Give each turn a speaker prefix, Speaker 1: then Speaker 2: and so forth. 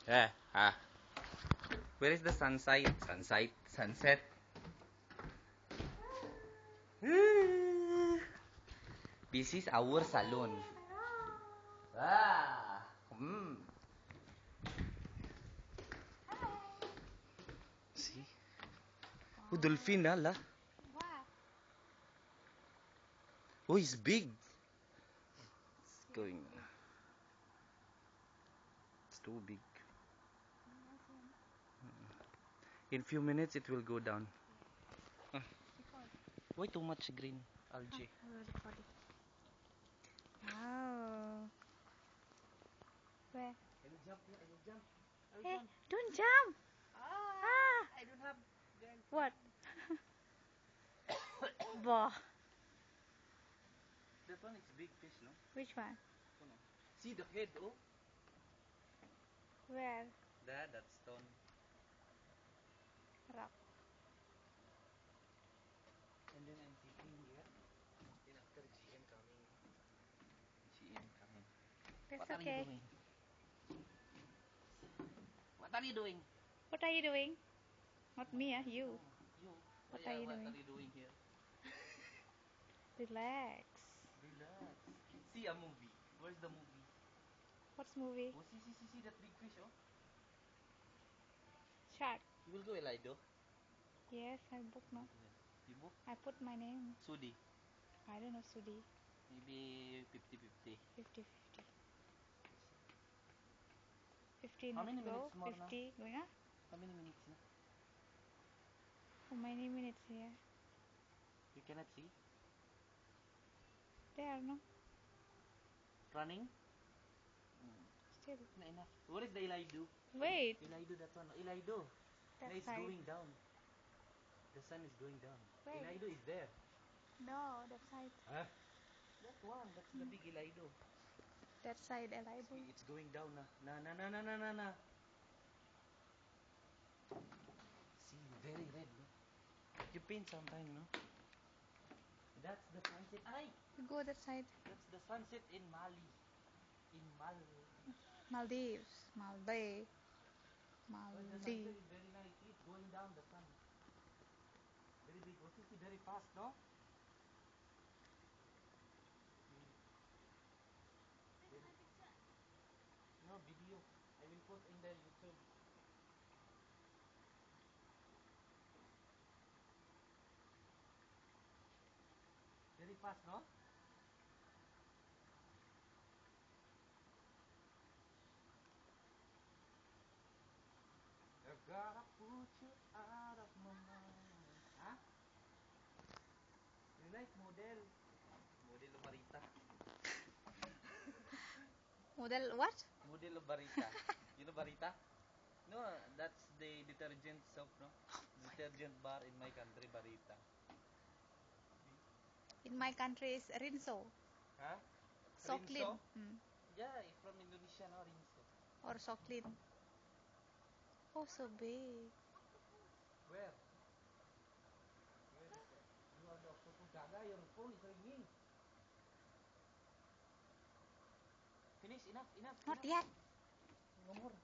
Speaker 1: Where is the sunset? Sunset. This is our salon. See? Oh, dolphin lah.
Speaker 2: What?
Speaker 1: Oh, it's big. It's going. It's too big. In few minutes it will go down. Why too much green algae?
Speaker 2: Wow. Where?
Speaker 1: Can you jump here? Can you jump?
Speaker 2: Hey, don't jump.
Speaker 1: I don't have.
Speaker 2: What? Bah.
Speaker 1: That one is big fish, no?
Speaker 2: Which one?
Speaker 1: Oh, no. See the head, oh?
Speaker 2: Where?
Speaker 1: There, that stone.
Speaker 2: Rock.
Speaker 1: And then I'm sitting here. Then after GM coming.
Speaker 2: That's
Speaker 1: What are
Speaker 2: okay.
Speaker 1: you doing? What are you doing?
Speaker 2: What are you doing? Not me, you.
Speaker 1: Oh, you.
Speaker 2: What are you
Speaker 1: What
Speaker 2: doing?
Speaker 1: are you doing here?
Speaker 2: Relax.
Speaker 1: Relax. See a movie. Where's the movie?
Speaker 2: What's movie?
Speaker 1: Oh, see that big fish, oh?
Speaker 2: Shark.
Speaker 1: You will go, Elido?
Speaker 2: Yes, I booked now.
Speaker 1: You book?
Speaker 2: I put my name.
Speaker 1: Sudi.
Speaker 2: I don't know, Sudi.
Speaker 1: Maybe 50-50.
Speaker 2: 50-50. 50
Speaker 1: How
Speaker 2: not
Speaker 1: many
Speaker 2: go,
Speaker 1: minutes more
Speaker 2: 50 going up.
Speaker 1: How many minutes na?
Speaker 2: How many minutes here?
Speaker 1: You cannot see?
Speaker 2: There, no?
Speaker 1: Running?
Speaker 2: Still.
Speaker 1: Not enough. What is the Elido?
Speaker 2: Wait.
Speaker 1: Elido, that one. Elido.
Speaker 2: That
Speaker 1: No, it's
Speaker 2: side.
Speaker 1: going down. The sun is going down.
Speaker 2: Wait.
Speaker 1: Elido is there.
Speaker 2: No, that side.
Speaker 1: Huh? That one. That's the big Elido.
Speaker 2: That side, Elido.
Speaker 1: See, it's going down na. Na. See, very red, no? You paint sometime, no? That's the sunset. Ay!
Speaker 2: You go that side.
Speaker 1: That's the sunset in Mali. In
Speaker 2: Maldives.
Speaker 1: The sunset is very nice. It's going down the sun. Very big. Also, see, very fast, no? No video. I will post in the YouTube. Very fast, no? I gotta put you out of my mind. Huh? You like model? Model Barita.
Speaker 2: Model what?
Speaker 1: Model Barita. You know Barita? No, that's the detergent soap, no? Detergent bar in my country, Barita.
Speaker 2: In my country is Rinso.
Speaker 1: Huh?
Speaker 2: So clean.
Speaker 1: Rinso? Yeah, from Indonesia, no? Rinso.
Speaker 2: Or so clean. Oh, so big.
Speaker 1: Where? You are the photo gaga, your phone is ringing. Finish, enough.
Speaker 2: Not yet.
Speaker 1: No more.